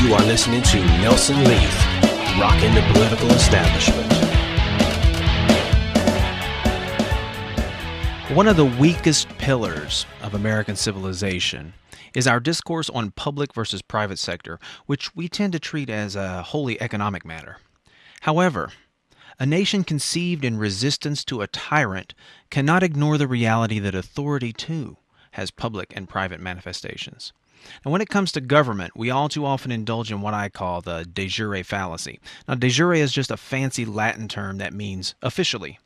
You are listening to Nelson Leith, rocking the political establishment. One of the weakest pillars of American civilization is our discourse on public versus private sector, which we tend to treat as a wholly economic matter. However, a nation conceived in resistance to a tyrant cannot ignore the reality that authority, too, has public and private manifestations. Now, when it comes to government, we all too often indulge in what I call the de jure fallacy. Now, de jure is just a fancy Latin term that means officially,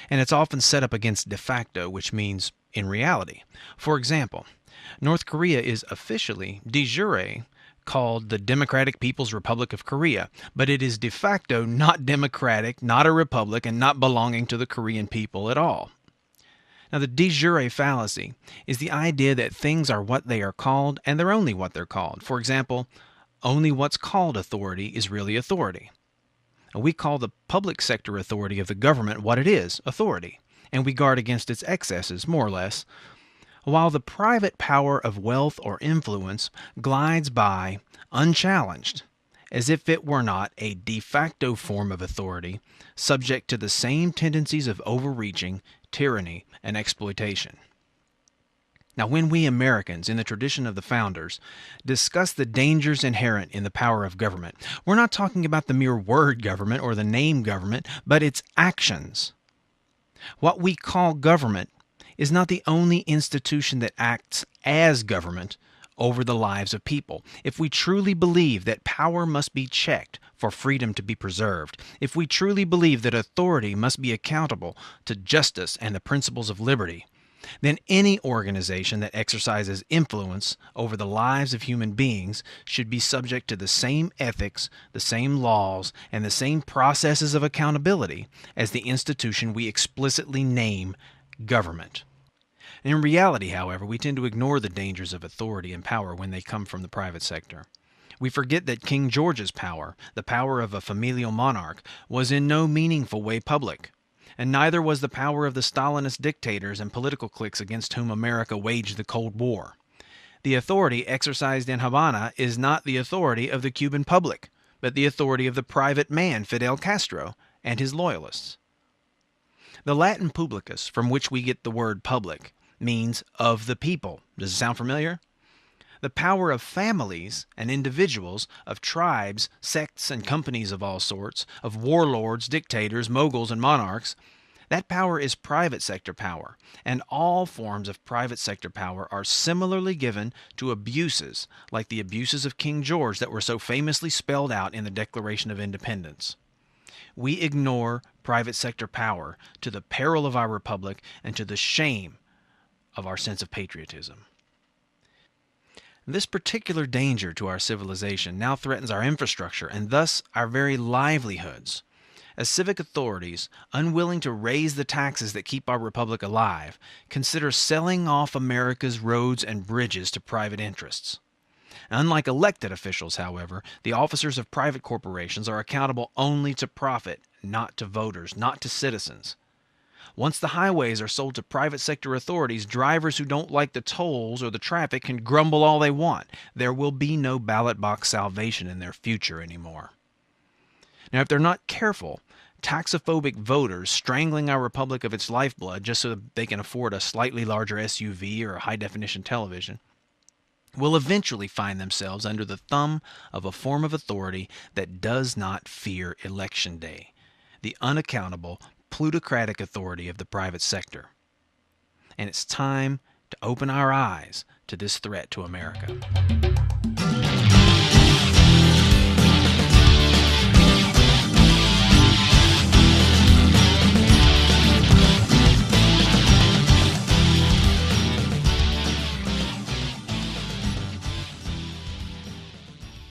and it's often set up against de facto, which means in reality. For example, North Korea is officially, de jure, called the Democratic People's Republic of Korea, but it is de facto not democratic, not a republic, and not belonging to the Korean people at all. Now, the de jure fallacy is the idea that things are what they are called, and they're only what they're called. For example, only what's called authority is really authority. We call the public sector authority of the government what it is, authority, and we guard against its excesses, more or less, while the private power of wealth or influence glides by unchallenged, as if it were not a de facto form of authority, subject to the same tendencies of overreaching, tyranny, and exploitation. Now, when we Americans, in the tradition of the founders, discuss the dangers inherent in the power of government, we're not talking about the mere word government or the name government, but its actions. What we call government is not the only institution that acts as government over the lives of people. If we truly believe that power must be checked for freedom to be preserved, if we truly believe that authority must be accountable to justice and the principles of liberty, then any organization that exercises influence over the lives of human beings should be subject to the same ethics, the same laws, and the same processes of accountability as the institution we explicitly name government. In reality, however, we tend to ignore the dangers of authority and power when they come from the private sector. We forget that King George's power, the power of a familial monarch, was in no meaningful way public. And neither was the power of the Stalinist dictators and political cliques against whom America waged the Cold War. The authority exercised in Havana is not the authority of the Cuban public, but the authority of the private man Fidel Castro and his loyalists. The Latin publicus, from which we get the word public, means of the people. Does it sound familiar? The power of families and individuals, of tribes, sects, and companies of all sorts, of warlords, dictators, moguls, and monarchs, that power is private sector power, and all forms of private sector power are similarly given to abuses, like the abuses of King George that were so famously spelled out in the Declaration of Independence. We ignore private sector power to the peril of our republic and to the shame of our sense of patriotism. This particular danger to our civilization now threatens our infrastructure and thus our very livelihoods. As civic authorities, unwilling to raise the taxes that keep our republic alive, consider selling off America's roads and bridges to private interests. Unlike elected officials, however, the officers of private corporations are accountable only to profit, not to voters, not to citizens. Once the highways are sold to private sector authorities, drivers who don't like the tolls or the traffic can grumble all they want. There will be no ballot box salvation in their future anymore. Now, if they're not careful, taxophobic voters strangling our republic of its lifeblood just so that they can afford a slightly larger SUV or a high-definition television will eventually find themselves under the thumb of a form of authority that does not fear Election Day, the unaccountable, plutocratic authority of the private sector. And it's time to open our eyes to this threat to America.